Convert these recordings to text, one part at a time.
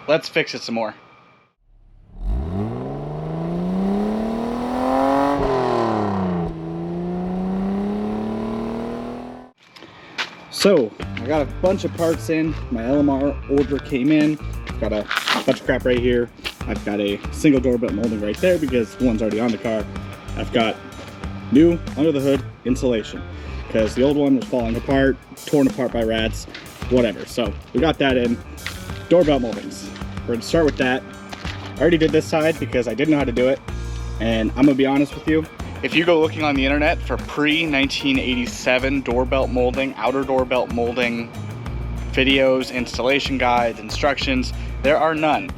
let's fix it some more. So I got a bunch of parts in. My LMR order came in. I've got a bunch of crap right here. I've got a single door belt molding right there because one's already on the car. I've got new under the hood insulation because the old one was falling apart, torn apart by rats, whatever. So we got that in. Door belt moldings. We're gonna start with that. I already did this side because I didn't know how to do it. And I'm gonna be honest with you. If you go looking on the internet for pre-1987 door belt molding, outer door belt molding videos, installation guides, instructions, there are none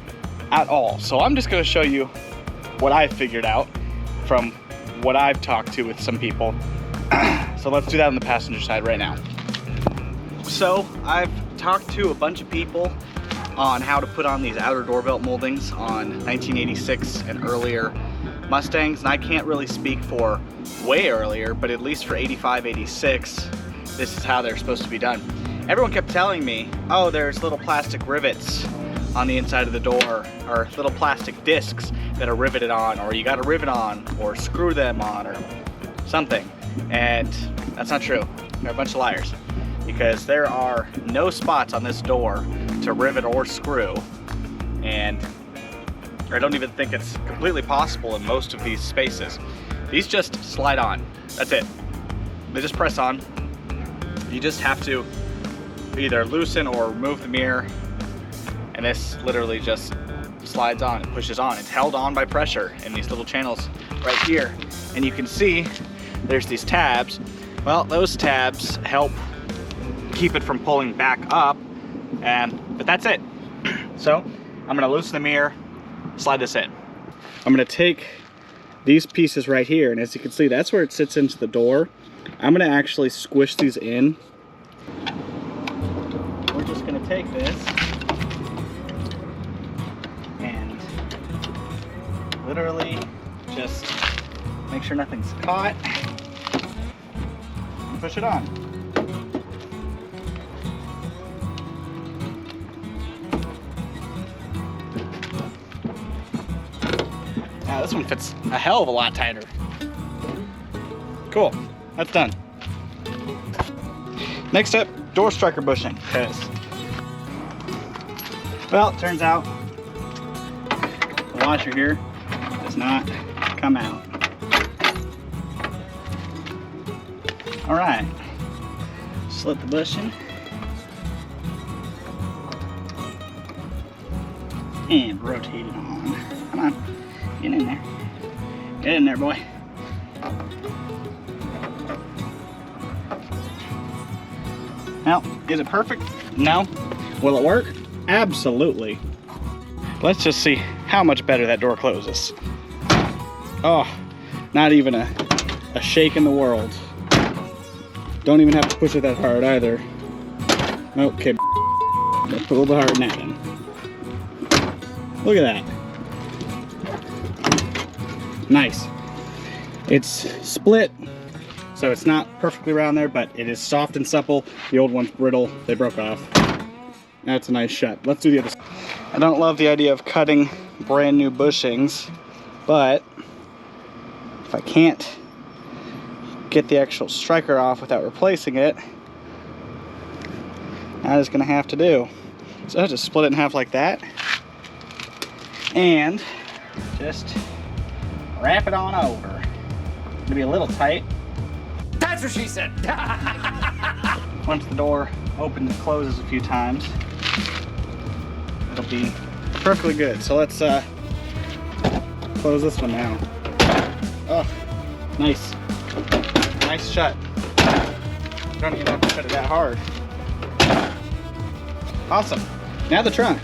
at all. So I'm just gonna show you what I've figured out from what I've talked to with some people. So let's do that on the passenger side right now. So I've talked to a bunch of people on how to put on these outer door belt moldings on 1986 and earlier Mustangs, and I can't really speak for way earlier, but at least for 85, 86, this is how they're supposed to be done. Everyone kept telling me, oh, there's little plastic rivets on the inside of the door, or little plastic discs that are riveted on, or you gotta rivet on, or screw them on, or something. And that's not true. They're a bunch of liars. Because there are no spots on this door to rivet or screw, and I don't even think it's completely possible in most of these spaces. These just slide on. That's it. They just press on. You just have to either loosen or remove the mirror, and this literally just slides on and pushes on. It's held on by pressure in these little channels right here. And you can see there's these tabs. Well, those tabs help keep it from pulling back up, but that's it. So I'm gonna loosen the mirror, slide this in. I'm gonna take these pieces right here, and as you can see, that's where it sits into the door. I'm gonna actually squish these in. We're just gonna take this and literally just make sure nothing's caught and push it on. Now this one fits a hell of a lot tighter. Cool, that's done. Next up, door striker bushing. Well, it turns out the washer here does not come out. All right, slip the bushing and rotate it on. Come on. Get in there. Get in there, boy. Now, is it perfect? No. Will it work? Absolutely. Let's just see how much better that door closes. Oh, not even a shake in the world. Don't even have to push it that hard either. Okay, let's put a little bit harder than that then. Look at that. Nice. It's split, so it's not perfectly round there, but it is soft and supple. The old one's brittle. They broke off. That's a nice shot. Let's do the other side. I don't love the idea of cutting brand new bushings, but if I can't get the actual striker off without replacing it, that is going to have to do. So I just split it in half like that, and just wrap it on over. It'll be a little tight. That's what she said. Once the door opens and closes a few times, it'll be perfectly good. So let's close this one now. Oh, nice. Nice shut. You don't even have to shut it that hard. Awesome. Now the trunk.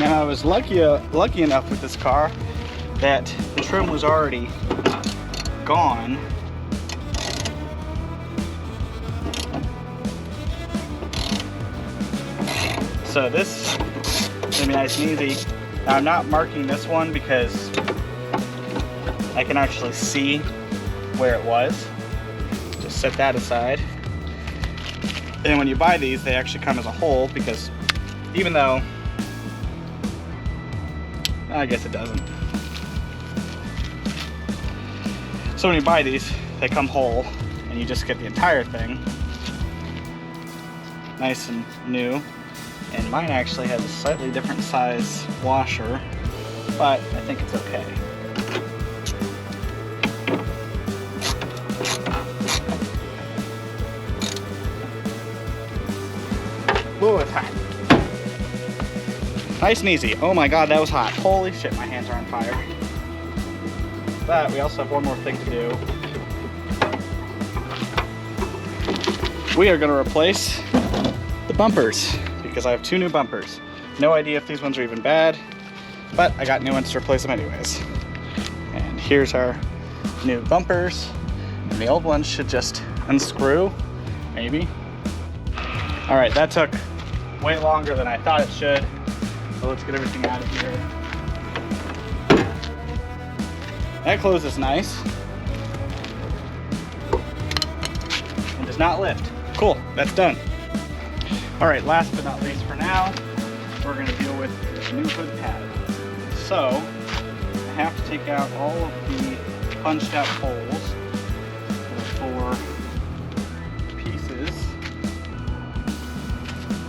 Now I was lucky enough with this car that the trim was already gone. So this is gonna be nice and easy. Now I'm not marking this one because I can actually see where it was. Just set that aside. And when you buy these, they actually come as a whole, because even though I guess it doesn't. So when you buy these, they come whole, and you just get the entire thing. Nice and new. And mine actually has a slightly different size washer, but I think it's okay. Ooh, it's hot. Nice and easy. Oh my god, that was hot. Holy shit, my hands are on fire. But we also have one more thing to do. We are going to replace the bumpers because I have 2 new bumpers. No idea if these ones are even bad, but I got new ones to replace them anyways. And here's our new bumpers. And the old ones should just unscrew, maybe. All right, that took way longer than I thought it should. So let's get everything out of here. That closes nice. And does not lift. Cool, that's done. All right, last but not least for now, we're gonna deal with the new hood pad. So, I have to take out all of the punched out holes for 4 pieces.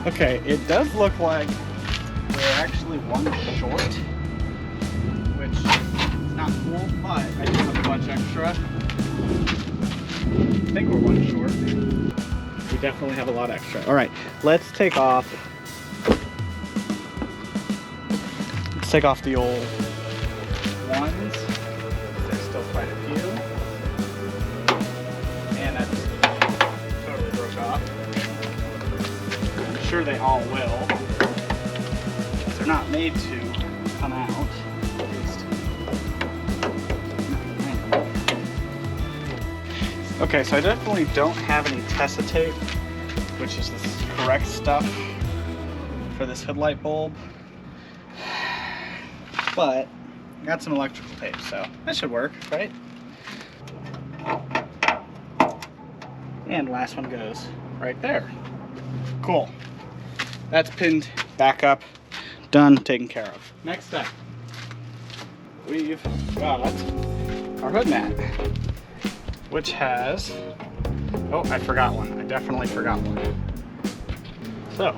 Okay, it does look like we're actually one short, which is not cool, but I do have a bunch extra. I think we're one short. We definitely have a lot extra. All right, let's take off the old ones. There's still quite a few. And that just totally broke off. I'm sure they all will. They're not made to come out, at least. Okay, so I definitely don't have any Tessa tape, which is the correct stuff for this headlight bulb. But I got some electrical tape, so that should work, right? And last one goes right there. Cool. That's pinned back up. Done, taken care of. Next step, we've got our hood mat, which has, oh, I forgot one. I definitely forgot one. So,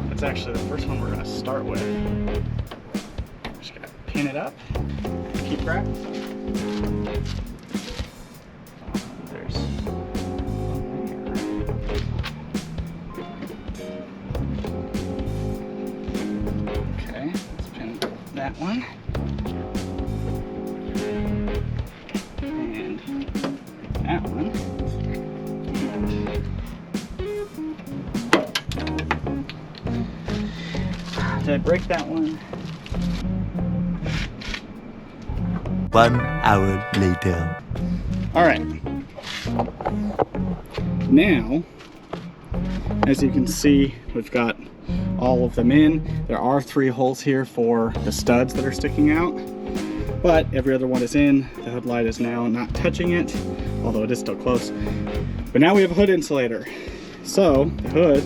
that's actually the first one we're gonna start with. Just gotta pin it up, keep wrapped. There's that one. And that one. Did I break that one? 1 hour later. All right. Now, as you can see, we've got all of them in. There are 3 holes here for the studs that are sticking out, but every other one is in. The hood light is now not touching it, although it is still close. But now we have a hood insulator. So the hood,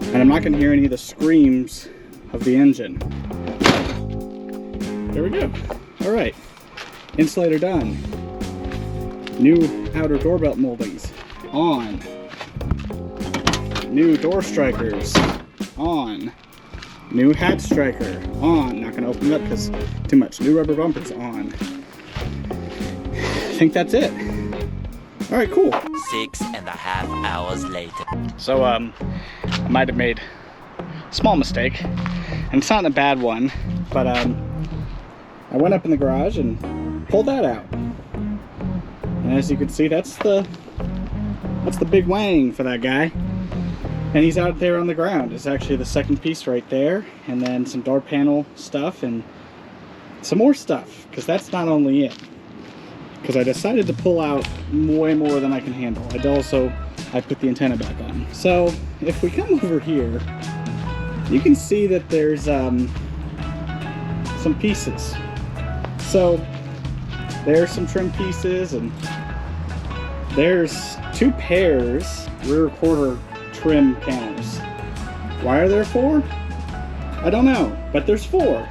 and I'm not gonna hear any of the screams of the engine. There we go. All right, insulator done. New outer door belt moldings on. New door strikers on. New hatch striker on. Not gonna open it up because too much. New rubber bumpers on. I think that's it. All right, cool. 6.5 hours later. So I might have made a small mistake, and it's not a bad one, but I went up in the garage and pulled that out. And as you can see, that's the big wang for that guy. And he's out there on the ground. It's actually the second piece right there, and then some door panel stuff and some more stuff, because that's not only it. Because I decided to pull out way more than I can handle. I put the antenna back on. So if we come over here, you can see that there's some pieces. So there's some trim pieces, and there's 2 pairs rear quarter trim panels. Why are there 4? I don't know, but there's 4.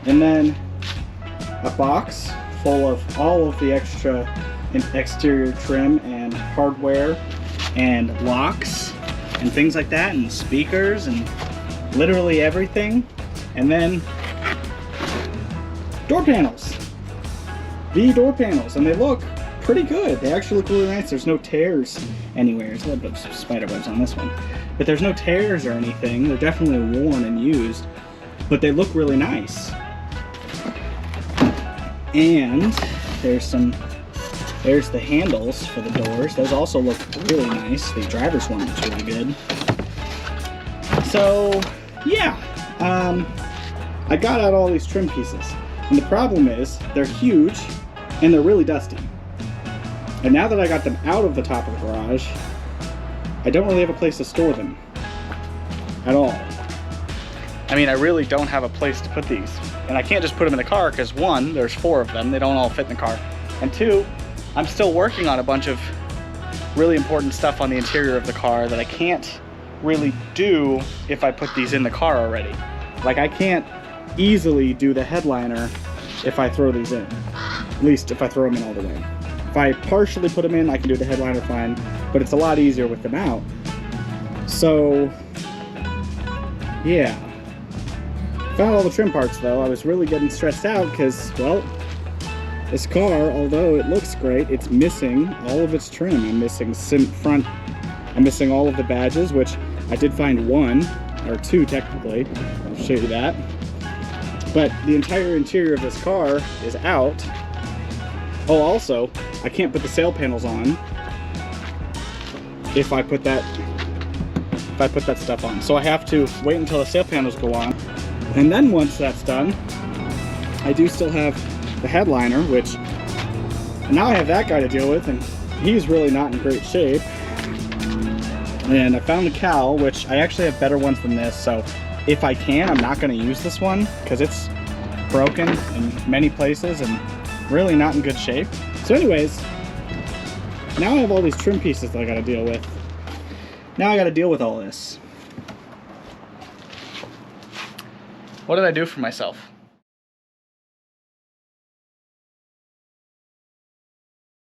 And then a box full of all of the extra exterior trim and hardware and locks and things like that, and speakers and literally everything. And then door panels. The door panels, and they look pretty good. They actually look really nice. There's no tears anywhere. There's a little bit of spider webs on this one, but there's no tears or anything. They're definitely worn and used, but they look really nice. And there's the handles for the doors. Those also look really nice. The driver's one looks really good. So yeah, I got out all these trim pieces, and the problem is they're huge and they're really dusty. And now that I got them out of the top of the garage, I don't really have a place to store them at all. I mean, I really don't have a place to put these. And I can't just put them in the car because one, there's 4 of them. They don't all fit in the car. And 2, I'm still working on a bunch of really important stuff on the interior of the car that I can't really do if I put these in the car already. Like, I can't easily do the headliner if I throw these in. At least if I throw them in all the way. If I partially put them in, I can do the headliner fine, but it's a lot easier with them out. So, yeah. Found all the trim parts though. I was really getting stressed out because, well, this car, although it looks great, it's missing all of its trim. I'm missing front, I'm missing all of the badges, which I did find 1, or 2 technically. I'll show you that. But the entire interior of this car is out. Oh, also, I can't put the sail panels on if I put that stuff on. So I have to wait until the sail panels go on. And then once that's done, I do still have the headliner, which now I have that guy to deal with, and he's really not in great shape. And I found the cowl, which I actually have better ones than this, so if I can, I'm not going to use this one because it's broken in many places and really not in good shape. So anyways, now I have all these trim pieces that I got to deal with. Now I got to deal with all this. What did I do for myself?